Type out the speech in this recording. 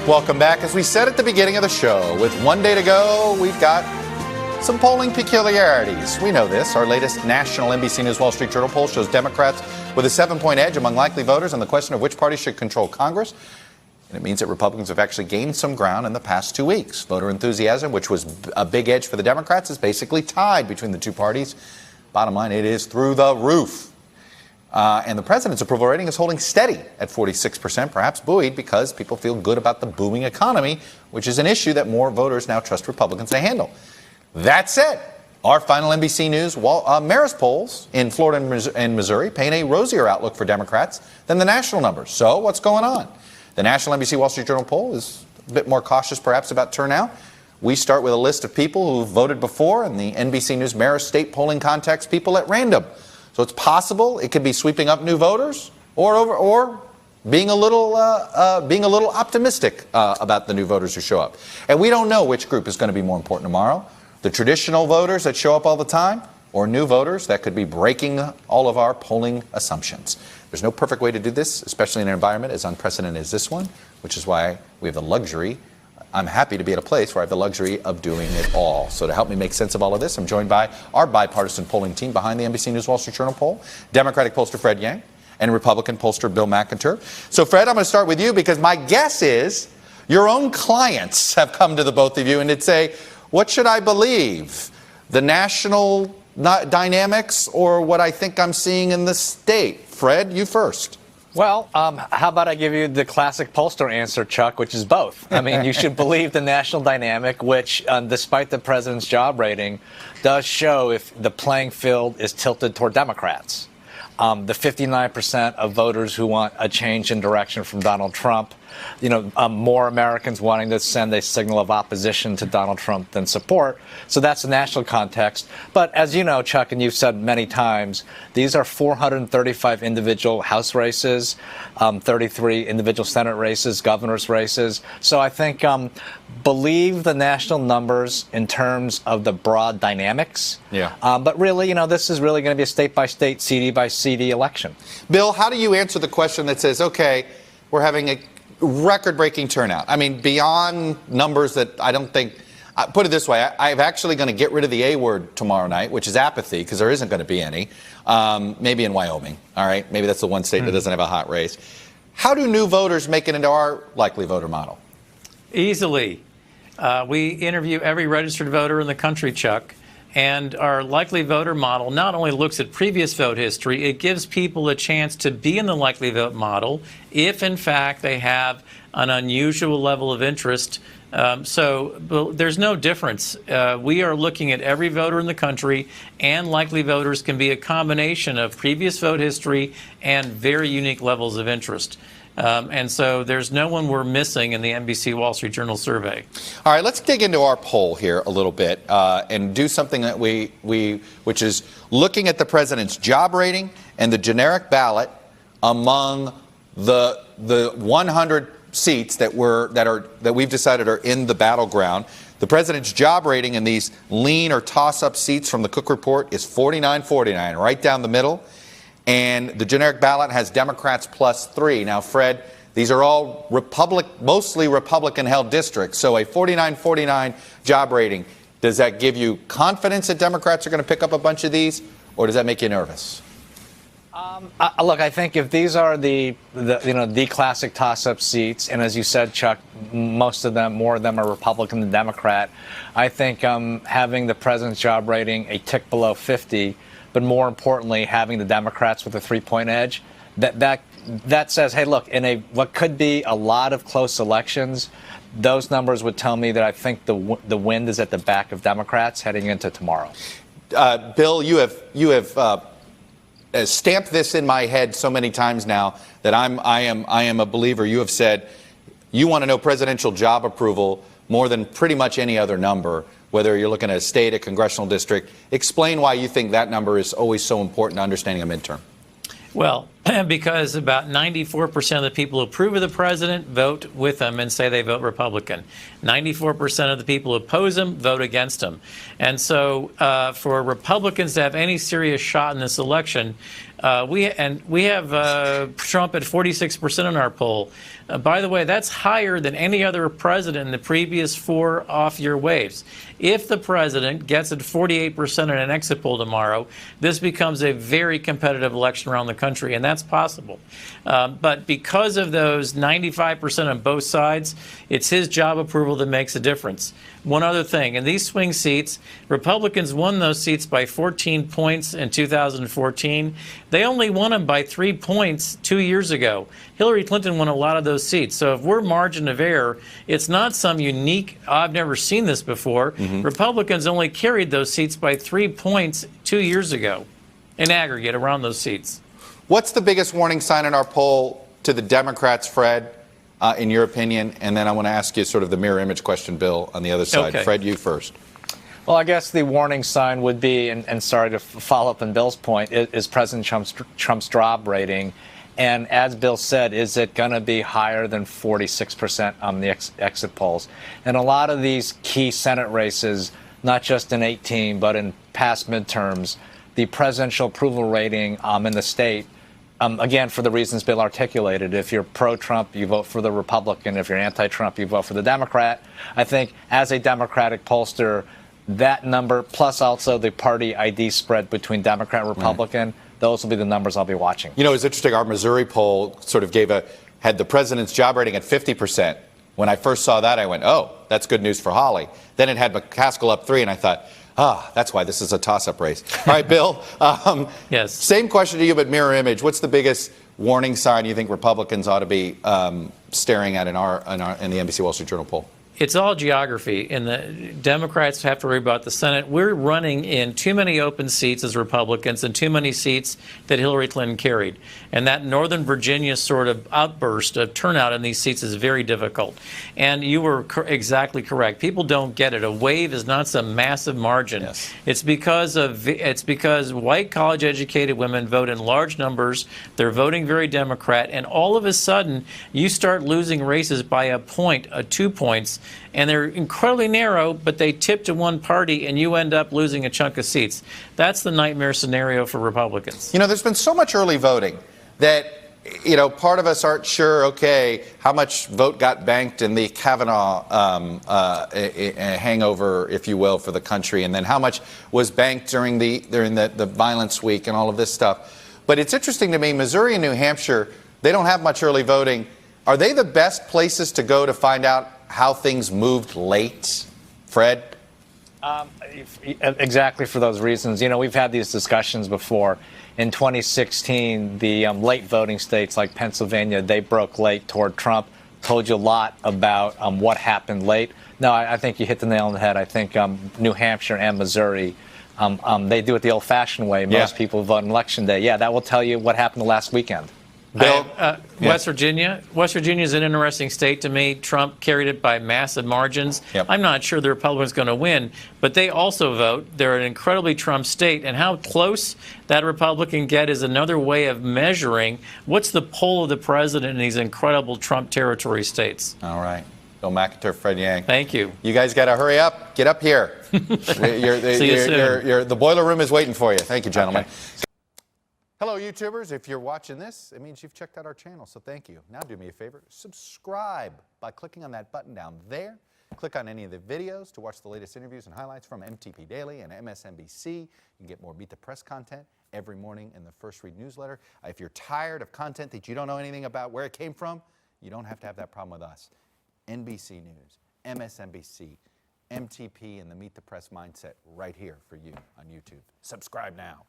Welcome back. As we said at the beginning of the show, with 1 day to go, we've got some polling peculiarities. We know this. Our latest national NBC News Wall Street Journal poll shows Democrats with a 7-point edge among likely voters on the question of which party should control Congress. And it means that Republicans have actually gained some ground in the past 2 weeks. Voter enthusiasm, which was a big edge for the Democrats, is basically tied between the two parties. Bottom line, it is through the roof. And the president's approval rating is holding steady at 46%, perhaps buoyed because people feel good about the booming economy, which is an issue that more voters now trust Republicans to handle. That said, our final NBC News Marist polls in Florida and Missouri paint a rosier outlook for Democrats than the national numbers. So what's going on? The national NBC Wall Street Journal poll is a bit more cautious, perhaps, about turnout. We start with a list of people who voted before, and the NBC News Marist state polling contacts people at random. So it's possible it could be sweeping up new voters, or being a little optimistic about the new voters who show up. And we don't know which group is going to be more important tomorrow: the traditional voters that show up all the time, or new voters that could be breaking all of our polling assumptions. There's no perfect way to do this, especially in an environment as unprecedented as this one, which is why we have the luxury. I'm happy to be at a place where I have the luxury of doing it all. So to help me make sense of all of this, I'm joined by our bipartisan polling team behind the NBC News Wall Street Journal poll, Democratic pollster Fred Yang and Republican pollster Bill McIntyre. So Fred, I'm going to start with you because my guess is your own clients have come to the both of you and they'd say, what should I believe? The national dynamics or what I think I'm seeing in the state? Fred, you first. Well, how about I give you the classic pollster answer, Chuck, which is both. I mean, you should believe the national dynamic, which, despite the president's job rating, does show if the playing field is tilted toward Democrats. The 59% of voters who want a change in direction from Donald Trump, more Americans wanting to send a signal of opposition to Donald Trump than support. So that's the national context. But as you know, Chuck, and you've said many times, these are 435 individual House races, 33 individual Senate races, governor's races. So I think believe the national numbers in terms of the broad dynamics. Yeah. But really, this is really going to be a state-by-state, CD-by-CD election. Bill, how do you answer the question that says, okay, we're having a record-breaking turnout? I mean, beyond numbers that I don't think, put it this way, I'm actually going to get rid of the A word tomorrow night, which is apathy, because there isn't going to be any. Maybe in Wyoming, all right? Maybe that's the one state that doesn't have a hot race. How do new voters make it into our likely voter model? Easily. We interview every registered voter in the country, Chuck. And our likely voter model not only looks at previous vote history, it gives people a chance to be in the likely vote model if, in fact, they have an unusual level of interest. So there's no difference. We are looking at every voter in the country, and likely voters can be a combination of previous vote history and very unique levels of interest. And so there's no one we're missing in the NBC Wall Street Journal survey. All right, let's dig into our poll here a little bit and do something that which is looking at the president's job rating and the generic ballot among the 100 seats that we've decided are in the battleground. The president's job rating in these lean or toss-up seats from the Cook Report is 49-49, right down the middle. And the generic ballot has Democrats +3. Now, Fred, these are all mostly Republican-held districts. So a 49-49 job rating, does that give you confidence that Democrats are going to pick up a bunch of these, or does that make you nervous? Look, I think if these are the classic toss-up seats, and as you said, Chuck, more of them are Republican than Democrat, I think having the president's job rating a tick below 50, but more importantly, having the Democrats with a 3-point edge, that says, hey, look, in what could be a lot of close elections, those numbers would tell me that I think the wind is at the back of Democrats heading into tomorrow. Bill, you have stamped this in my head so many times now that I am a believer. You have said you want to know presidential job approval more than pretty much any other number, whether you're looking at a state, a congressional district. Explain why you think that number is always so important to understanding a midterm. Well, because about 94% of the people who approve of the president vote with him and say they vote Republican. 94% of the people who oppose him vote against him. And so for Republicans to have any serious shot in this election, We have Trump at 46% in our poll. By the way, that's higher than any other president in the previous 4 off-year waves. If the president gets at 48% in an exit poll tomorrow, this becomes a very competitive election around the country, and that's possible. But because of those 95% on both sides, it's his job approval that makes a difference. One other thing, in these swing seats, Republicans won those seats by 14 points in 2014. They only won them by 3 points 2 years ago. Hillary Clinton won a lot of those seats. So if we're margin of error, it's not some unique, I've never seen this before. Republicans only carried those seats by 3 points 2 years ago in aggregate around those seats. What's the biggest warning sign in our poll to the Democrats, Fred, in your opinion? And then I want to ask you sort of the mirror image question, Bill, on the other side. Okay. Fred, you first. Well, I guess the warning sign would be, and sorry to follow up on Bill's point, is President Trump's job rating. And as Bill said, is it going to be higher than 46% on the exit polls? And a lot of these key Senate races, not just in 18, but in past midterms, the presidential approval rating in the state, again, for the reasons Bill articulated, if you're pro-Trump, you vote for the Republican. If you're anti-Trump, you vote for the Democrat. I think as a Democratic pollster, that number, plus also the party ID spread between Democrat and Republican, those will be the numbers I'll be watching. You know, it's interesting. Our Missouri poll sort of had the president's job rating at 50%. When I first saw that, I went, oh, that's good news for Holly. Then it had McCaskill up 3, and I thought, that's why this is a toss-up race. All right, Bill. Yes. Same question to you, but mirror image. What's the biggest warning sign you think Republicans ought to be staring at in the NBC Wall Street Journal poll? It's all geography, and the Democrats have to worry about the Senate. We're running in too many open seats as Republicans and too many seats that Hillary Clinton carried. And that Northern Virginia sort of outburst of turnout in these seats is very difficult. And you were exactly correct. People don't get it. A wave is not some massive margin. Yes. It's because white college-educated women vote in large numbers. They're voting very Democrat, and all of a sudden you start losing races by a point, 2 points. And they're incredibly narrow, but they tip to one party, and you end up losing a chunk of seats. That's the nightmare scenario for Republicans. You know, there's been so much early voting that, you know, part of us aren't sure, okay, how much vote got banked in the Kavanaugh hangover, if you will, for the country, and then how much was banked during the violence week and all of this stuff. But it's interesting to me, Missouri and New Hampshire, they don't have much early voting. Are they the best places to go to find out how things moved late, Fred? Exactly for those reasons. You know, we've had these discussions before. In 2016, the late voting states like Pennsylvania, they broke late toward Trump. Told you a lot about what happened late. No, I think you hit the nail on the head. I think New Hampshire and Missouri, they do it the old-fashioned way. Most people vote on Election Day. Yeah, that will tell you what happened the last weekend. Bill? West Virginia. West Virginia is an interesting state to me. Trump carried it by massive margins. Yep. I'm not sure the Republicans are going to win, but they also vote. They're an incredibly Trump state, and how close that Republican get is another way of measuring what's the poll of the president in these incredible Trump territory states. All right. Bill McIntyre, Fred Yang. Thank you. You guys got to hurry up. Get up here. See you soon. The boiler room is waiting for you. Thank you, gentlemen. Okay. Hello, YouTubers. If you're watching this, it means you've checked out our channel, so thank you. Now do me a favor. Subscribe by clicking on that button down there. Click on any of the videos to watch the latest interviews and highlights from MTP Daily and MSNBC. You can get more Meet the Press content every morning in the First Read newsletter. If you're tired of content that you don't know anything about where it came from, you don't have to have that problem with us. NBC News, MSNBC, MTP, and the Meet the Press mindset right here for you on YouTube. Subscribe now.